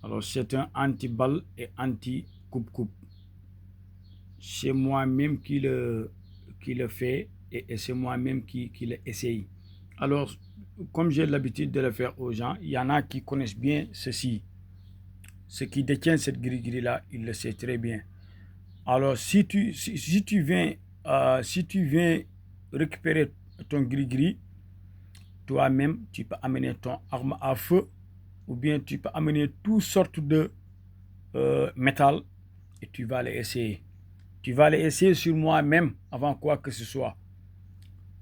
Alors, c'est un anti-balle et anti-coupe-coupe. C'est moi-même qui le fais et c'est moi-même qui l'essaye. Alors, comme j'ai l'habitude de le faire aux gens, il y en a qui connaissent bien ceci. Ceux qui détiennent cette grille-grille-là, ils le savent très bien. Alors, si tu viens récupérer ton grille-grille, toi-même, tu peux amener ton arme à feu ou bien tu peux amener toutes sortes de métal et tu vas les essayer. Tu vas les essayer sur moi-même avant quoi que ce soit.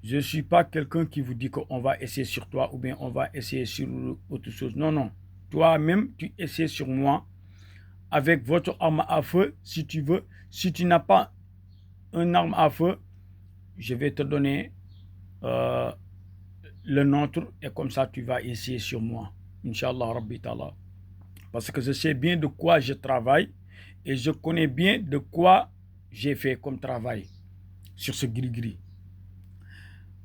Je ne suis pas quelqu'un qui vous dit qu'on va essayer sur toi ou bien on va essayer sur autre chose. Non, non. Toi-même, tu essaies sur moi avec votre arme à feu si tu veux. Si tu n'as pas une arme à feu, je vais te donner euh, le nôtre et comme ça tu vas essayer sur moi. Inch'Allah Rabbi Ta'ala. Parce que je sais bien de quoi je travaille et je connais bien de quoi j'ai fait comme travail sur ce gris-gris.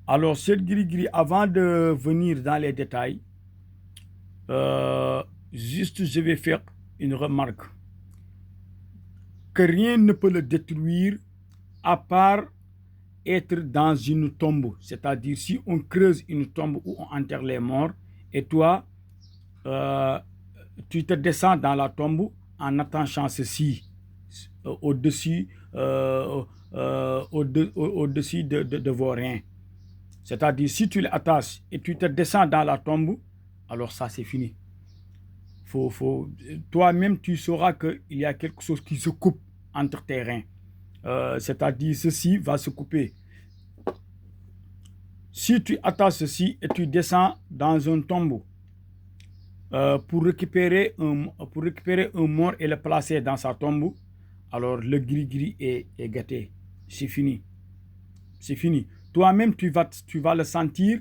Alors, cette gris-gris, avant de venir dans les détails, juste je vais faire une remarque. Que rien ne peut le détruire à part être dans une tombe. C'est-à-dire, si on creuse une tombe où on enterre les morts, et toi, tu te descends dans la tombe en attachant ceci au-dessus au-dessus de vos reins. C'est-à-dire, si tu l'attaches et tu te descends dans la tombe, alors ça, c'est fini. Toi-même, tu sauras qu'il y a quelque chose qui se coupe entre tes reins. C'est-à-dire, ceci va se couper. Si tu attaches ceci et tu descends dans un tombeau pour récupérer un mort et le placer dans sa tombe, alors le gris-gris est gâté. C'est fini. C'est fini. Toi-même, tu vas le sentir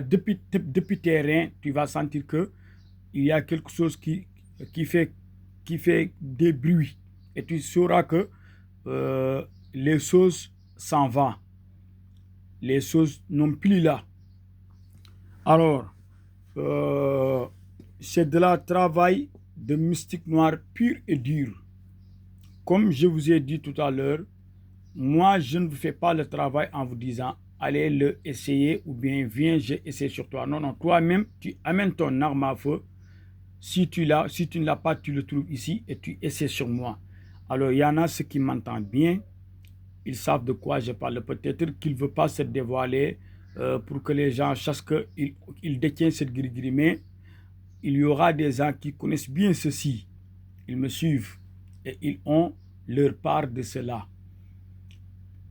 depuis tes reins, tu vas sentir que il y a quelque chose qui fait des bruits. Et tu sauras que les choses s'en vont. Les choses n'ont plus là. Alors, c'est de la travail de mystique noire pur et dur. Comme je vous ai dit tout à l'heure, moi, je ne vous fais pas le travail en vous disant allez le essayer ou bien viens, j'ai essayé sur toi. Non, non, toi-même, tu amènes ton arme à feu. Si tu ne l'as pas, tu le trouves ici et tu essaies sur moi. Alors, il y en a ceux qui m'entendent bien. Ils savent de quoi je parle. Peut-être qu'ils ne veulent pas se dévoiler pour que les gens sachent qu'ils détiennent cette grille-grille. Mais il y aura des gens qui connaissent bien ceci. Ils me suivent et ils ont leur part de cela.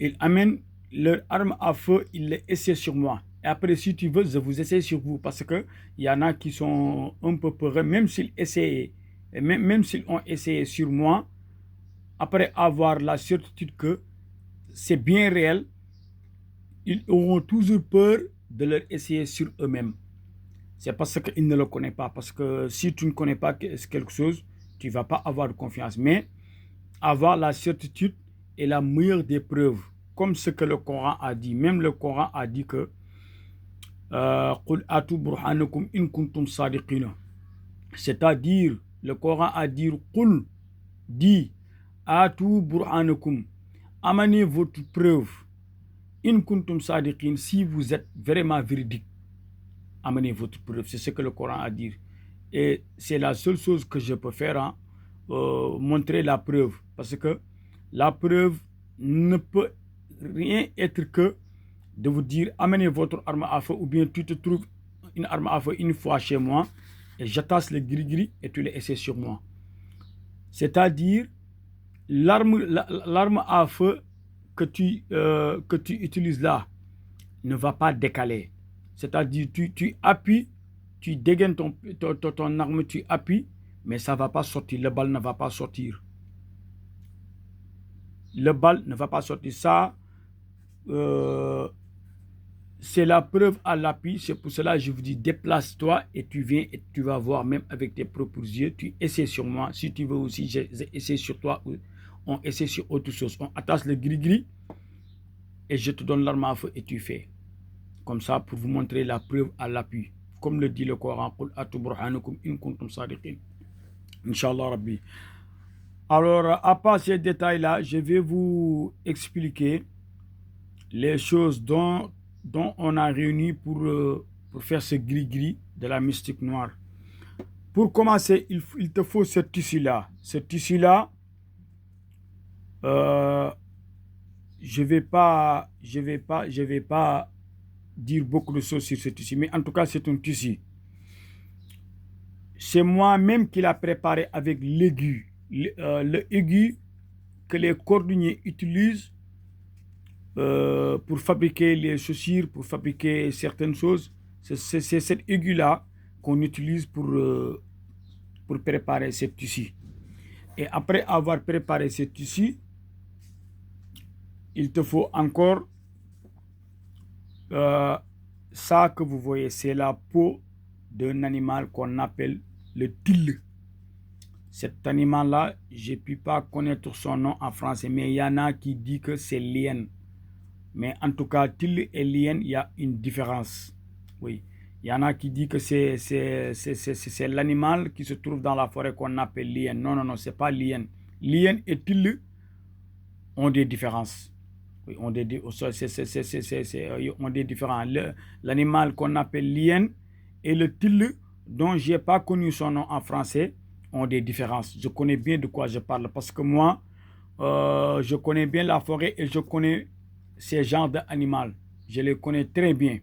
Ils amènent leur arme à feu, ils les essaient sur moi. Et après, si tu veux, je vous essaie sur vous. Parce qu'il y en a qui sont un peu peureux, même s'ils essaient, même s'ils ont essayé sur moi, après avoir la certitude que c'est bien réel, ils auront toujours peur de leur essayer sur eux-mêmes. C'est parce qu'ils ne le connaissent pas. Parce que si tu ne connais pas quelque chose, tu ne vas pas avoir de confiance. Mais avoir la certitude est la meilleure des preuves. Comme ce que le Coran a dit. Même le Coran a dit que c'est-à-dire, le Coran a dit Qul dit Atu burhanakum, amenez votre preuve. In kuntum sadiqin, si vous êtes vraiment véridique, amenez votre preuve. C'est ce que le Coran a dit. Et c'est la seule chose que je peux faire, hein, montrer la preuve. Parce que la preuve ne peut rien être que de vous dire amenez votre arme à feu ou bien tu te trouves une arme à feu une fois chez moi et j'attache le gris-gris et tu les essaies sur moi. C'est-à-dire l'arme à feu que tu utilises là ne va pas décaler. C'est-à-dire tu appuies, tu dégaines ton arme, tu appuies, mais ça ne va pas sortir, le balle ne va pas sortir. Le balle ne va pas sortir. Ça, c'est la preuve à l'appui. C'est pour cela que je vous dis, déplace-toi et tu viens et tu vas voir même avec tes propres yeux. Tu essaies sur moi. Si tu veux aussi, j'essaie sur toi. On essaie sur autre chose. On attache le gris-gris et je te donne l'arme à feu et tu fais. Comme ça, pour vous montrer la preuve à l'appui. Comme le dit le Coran, Inch'Allah Rabbi. Alors, à part ces détails-là, je vais vous expliquer les choses dont on a réuni pour faire ce gris-gris de la mystique noire. Pour commencer, il te faut ce tissu-là. Ce tissu-là, je vais pas dire beaucoup de choses sur ce tissu, mais en tout cas, c'est un tissu. C'est moi-même qui l'a préparé avec l'aigu. Le aigu que les cordonniers utilisent pour fabriquer les chaussures, pour fabriquer certaines choses. C'est cet aigu-là qu'on utilise pour préparer ce tissu. Et après avoir préparé ce tissu, il te faut encore ça que vous voyez, c'est la peau d'un animal qu'on appelle le till. Cet animal-là, je ne peux pas connaître son nom en français, mais il y en a qui disent que c'est l'hyène. Mais en tout cas, till et l'hyène, il y a une différence. Oui. Il y en a qui disent que c'est l'animal qui se trouve dans la forêt qu'on appelle l'hyène. Non, non, non, ce n'est pas l'hyène. L'hyène et till ont des différences. Oui, ont des différences. L'animal qu'on appelle l'hyène et le till, dont je n'ai pas connu son nom en français, ont des différences. Je connais bien de quoi je parle parce que moi, je connais bien la forêt et je connais ces genres d'animaux. Je les connais très bien.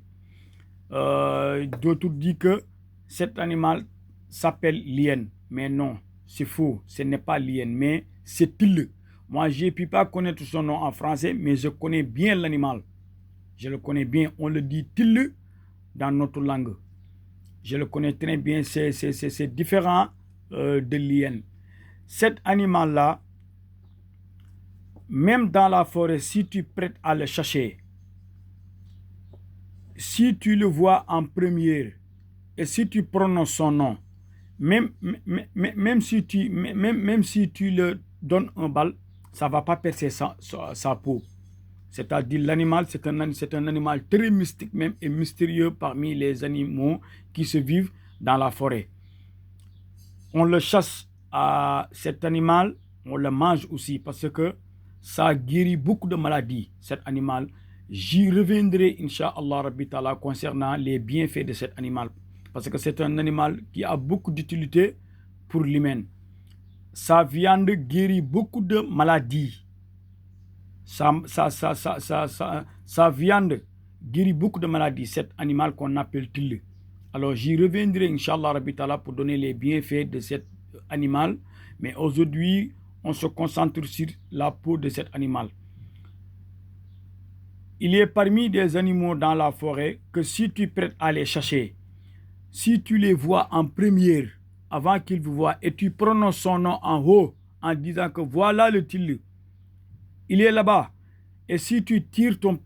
D'autres disent que cet animal s'appelle l'hyène. Mais non, c'est faux. Ce n'est pas l'hyène, mais c'est till. Moi, je ne peux pas connaître son nom en français, mais je connais bien l'animal. Je le connais bien. On le dit till dans notre langue. Je le connais très bien. C'est différent de l'hyène. Cet animal-là, même dans la forêt, si tu prêtes à le chercher, si tu le vois en première et si tu prononces son nom, même si tu le donnes un bal, ça ne va pas percer sa peau. C'est-à-dire l'animal, c'est un animal très mystique même et mystérieux parmi les animaux qui se vivent dans la forêt. On le chasse à cet animal, on le mange aussi parce que ça guérit beaucoup de maladies, cet animal. J'y reviendrai, Inch'Allah Rabbi Ta'ala, concernant les bienfaits de cet animal. Parce que c'est un animal qui a beaucoup d'utilité pour l'humain. Sa viande guérit beaucoup de maladies. Sa viande guérit beaucoup de maladies, cet animal qu'on appelle till. Alors j'y reviendrai, Inch'Allah Rabbi Ta'ala, pour donner les bienfaits de cet animal. Mais aujourd'hui, on se concentre sur la peau de cet animal. Il y a parmi des animaux dans la forêt que si tu prêtes à les chercher, si tu les vois en première, avant qu'ils vous voient, et tu prononces son nom en haut, en disant que voilà le till, il est là-bas. Et si tu tires ton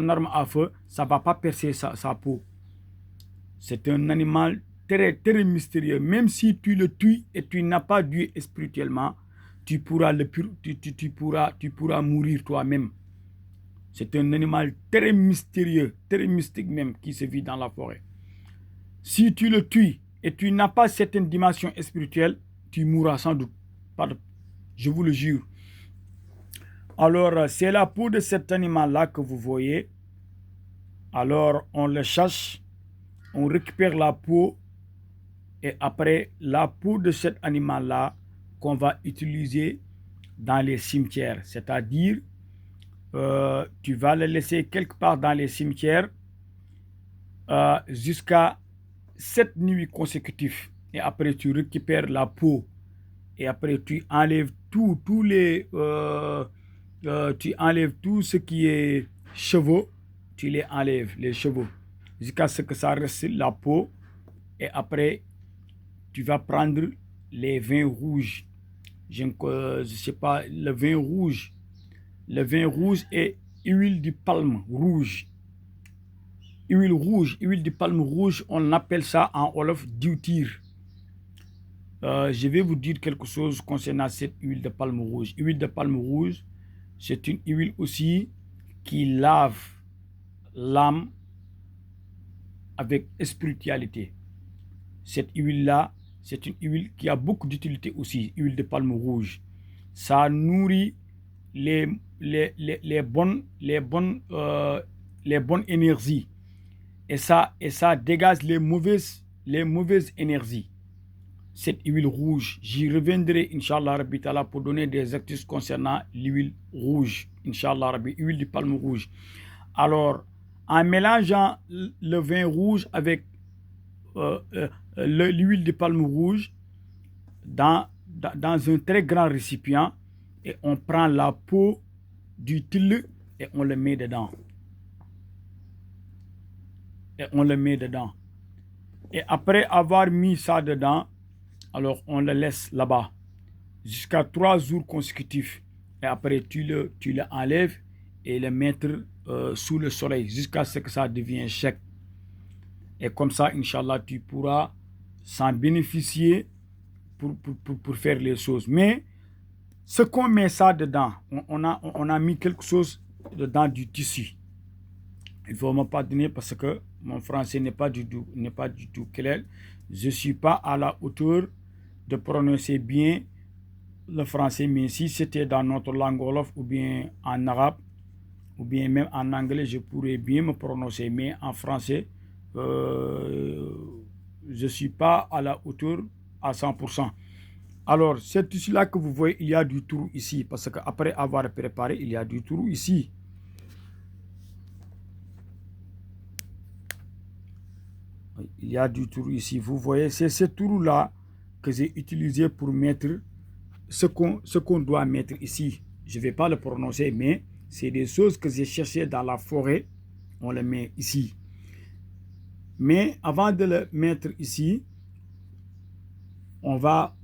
arme à feu, ça ne va pas percer sa peau. C'est un animal très, très mystérieux. Même si tu le tues et tu n'as pas tué spirituellement, tu pourras mourir toi-même. C'est un animal très mystérieux, très mystique même, qui se vit dans la forêt. Si tu le tues et tu n'as pas certaine dimension spirituelle, tu mourras sans doute. Je vous le jure. Alors, c'est la peau de cet animal-là que vous voyez. Alors, on le chasse, on récupère la peau et après, la peau de cet animal-là qu'on va utiliser dans les cimetières. C'est-à-dire, tu vas le laisser quelque part dans les cimetières jusqu'à 7 nuits consécutives. Et après, tu récupères la peau. Et après, tu enlèves tu enlèves tout ce qui est cheveux. Tu les enlèves, les cheveux, jusqu'à ce que ça reste la peau. Et après, tu vas prendre les vins rouges. Je ne sais pas, le vin rouge. Le vin rouge et huile de palme rouge. Huile de palme rouge, on appelle ça en Wolof diwtir. Je vais vous dire quelque chose concernant cette huile de palme rouge. Huile de palme rouge, c'est une huile aussi qui lave l'âme avec spiritualité. Cette huile-là, C'est une huile qui a beaucoup d'utilité aussi, huile de palme rouge. Ça nourrit les bonnes énergies. Et ça dégage les mauvaises énergies. Cette huile rouge, j'y reviendrai, Inch'Allah Rabbi Ta'ala, pour donner des astuces concernant l'huile rouge, Inch'Allah Rabbi, huile de palme rouge. Alors, en mélangeant le vin rouge avec l'huile de palme rouge dans un très grand récipient, et on prend la peau du til et on le met dedans. Et après avoir mis ça dedans, alors on le laisse là-bas jusqu'à 3 jours consécutifs. Et après tu le enlèves et le mettre sous le soleil jusqu'à ce que ça devienne sec. Et comme ça, Inch'Allah, tu pourras s'en bénéficier pour faire les choses. Mais ce qu'on met ça dedans, on a mis quelque chose dedans du tissu. Il ne faut me pardonner parce que mon français n'est pas du tout clair. Je ne suis pas à la hauteur de prononcer bien le français, mais si c'était dans notre langue wolof ou bien en arabe ou bien même en anglais, je pourrais bien me prononcer, mais en français, je ne suis pas à la hauteur à 100%. Alors, ce tissu-là que vous voyez, il y a du trou ici, parce qu'après avoir préparé, il y a du trou ici. Il y a du trou ici. Vous voyez, c'est ce trou-là que j'ai utilisé pour mettre ce qu'on doit mettre ici. Je ne vais pas le prononcer, mais c'est des choses que j'ai cherchées dans la forêt. On le met ici. Mais avant de le mettre ici, on va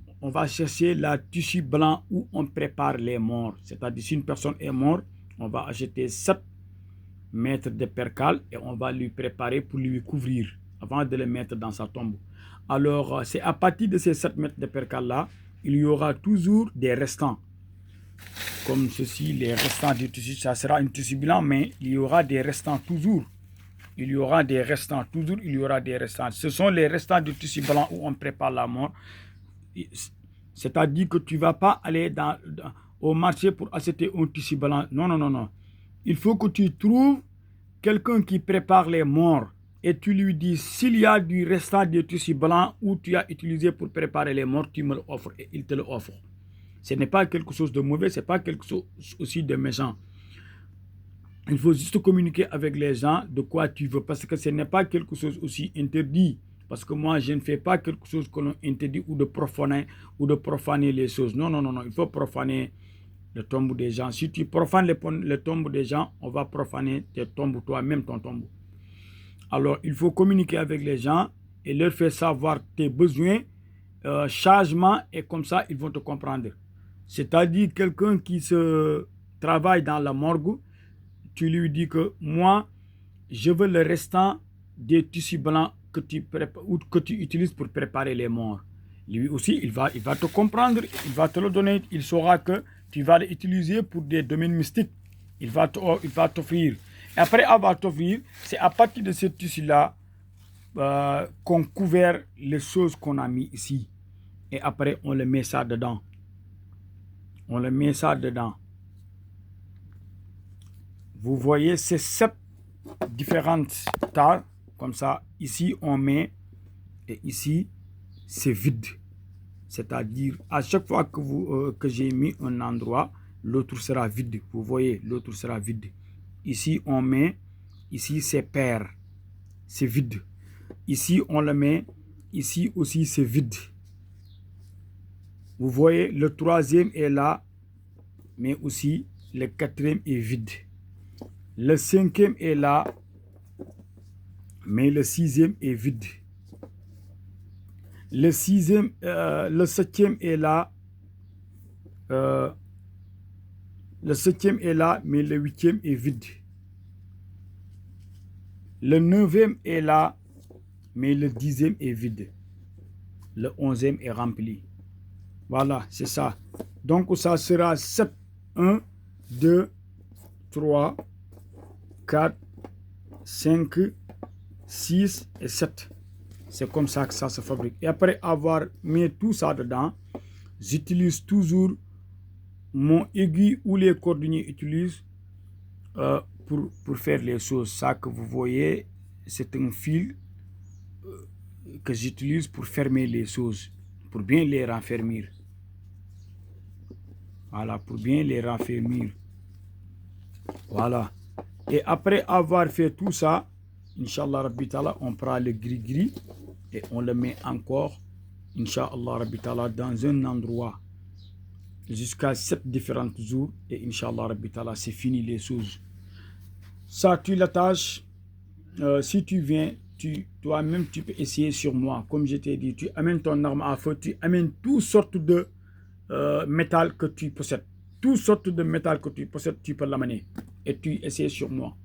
chercher la tissu blanc où on prépare les morts. C'est-à-dire, si une personne est morte, on va acheter 7 mètres de percale et on va lui préparer pour lui couvrir avant de le mettre dans sa tombe. Alors, c'est à partir de ces 7 mètres de percale-là, il y aura toujours des restants. Comme ceci, les restants du tissu, ça sera un tissu blanc, mais il y aura des restants toujours. Il y aura des restants, toujours il y aura des restants. Ce sont les restants du tissu blanc où on prépare la mort. C'est-à-dire que tu ne vas pas aller au marché pour acheter un tissu blanc. Non, non, non, non. Il faut que tu trouves quelqu'un qui prépare les morts et tu lui dis s'il y a du restant de tissu blanc où tu as utilisé pour préparer les morts, tu me l'offres et il te l'offre. Ce n'est pas quelque chose de mauvais, ce n'est pas quelque chose aussi de méchant. Il faut juste communiquer avec les gens de quoi tu veux, parce que ce n'est pas quelque chose aussi interdit. Parce que moi, je ne fais pas quelque chose que l'on interdit ou de profaner les choses. Non, non, non, non. Il faut profaner le tombeau des gens. Si tu profanes le tombeau des gens, on va profaner tes tombeaux, toi-même ton tombeau. Alors, il faut communiquer avec les gens et leur faire savoir tes besoins, changements, et comme ça, ils vont te comprendre. C'est-à-dire, quelqu'un qui se travaille dans la morgue, tu lui dis que moi, je veux le restant des tissus blancs que tu utilises pour préparer les morts. Lui aussi, il va te comprendre, il va te le donner, il saura que tu vas l'utiliser pour des domaines mystiques. Il va t'offrir. Et après avoir t'offrir, c'est à partir de ce tissu-là qu'on couvre les choses qu'on a mis ici. Et après, on le met ça dedans. On le met ça dedans. Vous voyez ces 7 différentes tailles. Comme ça, ici, on met, et ici, c'est vide. C'est-à-dire, à chaque fois que j'ai mis un endroit, l'autre sera vide. Vous voyez, l'autre sera vide. Ici, on met, ici, c'est pair. C'est vide. Ici, on le met, ici aussi, c'est vide. Vous voyez, le 3e est là, mais aussi, le 4e est vide. Le 5e est là, mais le 6e est vide. Le 7e est là. Le 7e est là, mais le 8e est vide. Le 9e est là, mais le 10e est vide. Le 11e est rempli. Voilà, c'est ça. Donc, ça sera 7. 1, 2, 3, 4, 5, 6 et 7. C'est comme ça que ça se fabrique. Et après avoir mis tout ça dedans, j'utilise toujours mon aiguille ou les cordonniers utilisent pour faire les choses. Ça que vous voyez, c'est un fil que j'utilise pour fermer les choses, pour bien les raffermir. Voilà, pour bien les raffermir. Voilà. Et après avoir fait tout ça, Inch'Allah Rabbi Ta'ala, on prend le gris-gris et on le met encore, Inch'Allah Rabbi Ta'ala, dans un endroit jusqu'à 7 différents jours. Et Inch'Allah Rabbi Ta'ala, c'est fini les choses. Ça, tu l'attaches. Si tu viens, toi-même, tu peux essayer sur moi. Comme je t'ai dit, tu amènes ton arme à feu, tu amènes toutes sortes de métal que tu possèdes. Toutes sortes de métal que tu possèdes, tu peux l'amener. Et tu essaies sur moi.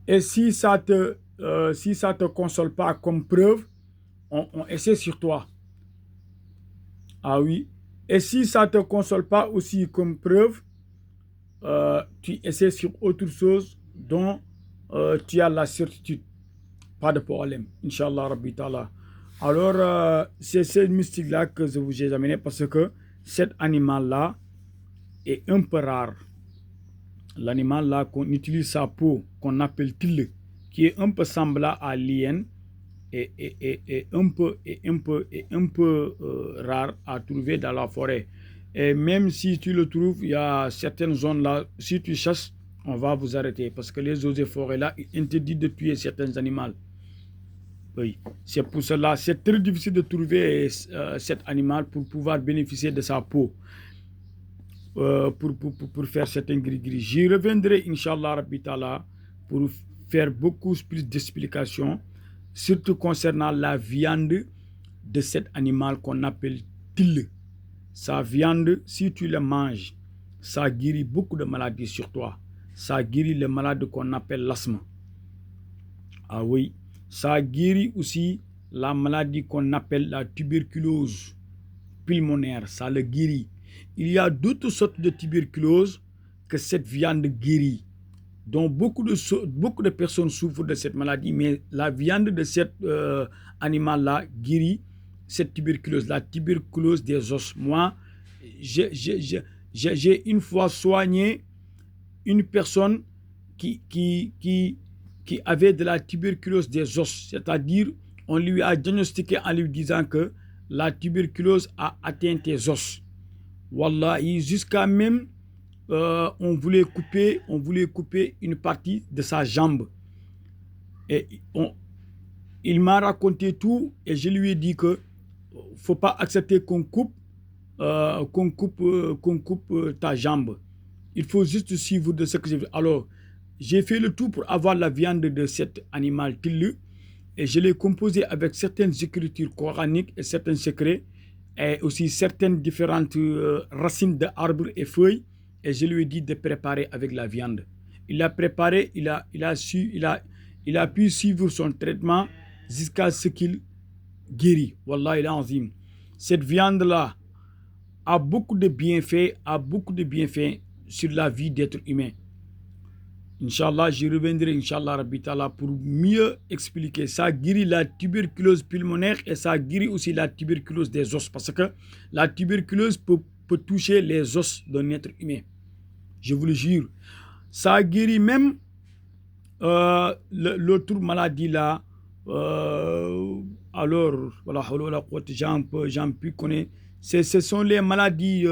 Et si ça te console pas comme preuve, on essaie sur toi. Ah oui. Et si ça te console pas aussi comme preuve, tu essaies sur autre chose dont tu as la certitude. Pas de problème. Inch'Allah Rabbi Ta'ala. Alors, c'est ce mystique-là que je vous ai amené parce que cet animal-là est un peu rare. L'animal là qu'on utilise sa peau, qu'on appelle tille, qui est un peu semblant à l'hyène et un peu rare à trouver dans la forêt. Et même si tu le trouves, il y a certaines zones là, si tu chasses, on va vous arrêter parce que les eaux et forêts là, ils interdisent de tuer certains animaux. Oui, c'est pour cela, c'est très difficile de trouver cet animal pour pouvoir bénéficier de sa peau. Pour faire certains gris-gris. J'y reviendrai, Inch'Allah Rabbi Ta'ala, pour faire beaucoup plus d'explications, surtout concernant la viande de cet animal qu'on appelle tille. Sa viande, si tu la manges, ça guérit beaucoup de maladies sur toi. Ça guérit les maladies qu'on appelle l'asthme. Ah oui, ça guérit aussi la maladie qu'on appelle la tuberculose pulmonaire. Ça le guérit. Il y a d'autres sortes de tuberculose que cette viande guérit. Donc beaucoup de personnes souffrent de cette maladie, mais la viande de cet animal-là guérit cette tuberculose, la tuberculose des os. Moi, j'ai une fois soigné une personne qui avait de la tuberculose des os, c'est-à-dire on lui a diagnostiqué en lui disant que la tuberculose a atteint tes os. Wallahi, jusqu'à même, on voulait couper une partie de sa jambe. Et il m'a raconté tout et je lui ai dit que faut pas accepter qu'on coupe ta jambe. Il faut juste suivre de ce que j'ai vu. Alors, j'ai fait le tout pour avoir la viande de cet animal tillu et je l'ai composé avec certaines écritures coraniques et certains secrets et aussi certaines différentes racines d'arbres et feuilles et je lui ai dit de préparer avec la viande. Il a préparé, il a pu suivre son traitement jusqu'à ce qu'il guérit. Wallahi l'azim. Cette viande-là a beaucoup de bienfaits, sur la vie d'être humain. Inch'Allah, je reviendrai, Inch'Allah, Rabbi Ta'ala, pour mieux expliquer. Ça guérit la tuberculose pulmonaire et ça guérit aussi la tuberculose des os. Parce que la tuberculose peut toucher les os d'un être humain. Je vous le jure. Ça guérit même l'autre maladie là. Alors, voilà, j'en peux connaître. Ce sont les maladies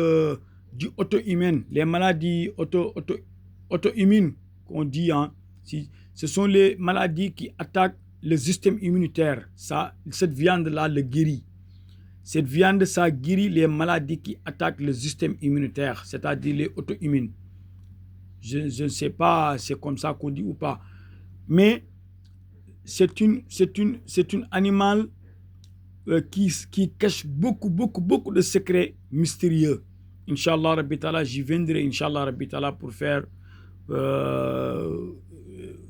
du auto-humaine, les maladies auto-immunes qu'on dit. Hein. Ce sont les maladies qui attaquent le système immunitaire. Cette viande-là le guérit. Cette viande, ça guérit les maladies qui attaquent le système immunitaire, c'est-à-dire les auto-immunes. Je ne sais pas, c'est comme ça qu'on dit ou pas. Mais c'est une animal qui cache beaucoup de secrets mystérieux. Inch'Allah Rabbi Ta'ala, j'y viendrai, Inch'Allah Rabbi Ta'ala, pour faire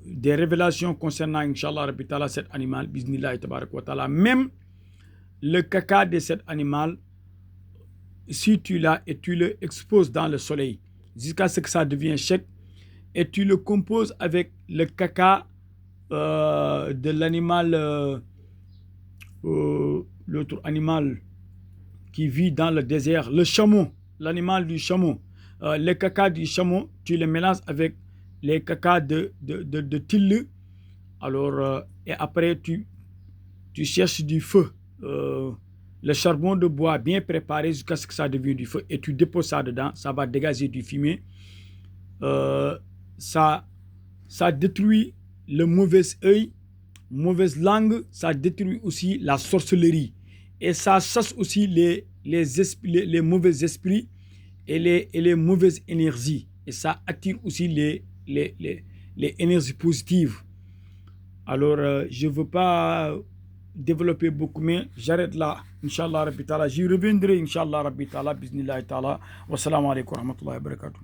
des révélations concernant, Inch'Allah Rabbi Ta'ala, cet animal, Bismillah tabarak wa ta'ala. Même le caca de cet animal, si tu l'as et tu le exposes dans le soleil, jusqu'à ce que ça devienne sec, et tu le composes avec le caca de l'animal l'autre animal qui vit dans le désert, le chameau, l'animal du chameau. Les caca du chameau, tu les mélanges avec les caca de tille. Alors, et après, tu cherches du feu. Le charbon de bois bien préparé jusqu'à ce que ça devienne du feu et tu déposes ça dedans, ça va dégager du fumier. Ça détruit le mauvais œil, mauvaise langue, ça détruit aussi la sorcellerie. Et ça chasse aussi les mauvais esprits et les mauvaises énergies. Et ça attire aussi les énergies positives. Alors, je ne veux pas développer beaucoup, mais j'arrête là. Inch'Allah Rabbi Ta'ala. J'y reviendrai, Inch'Allah Rabbi Ta'ala. Bismillah Ta'ala. Wassalamu alaikum wa rahmatullahi wa barakatuh.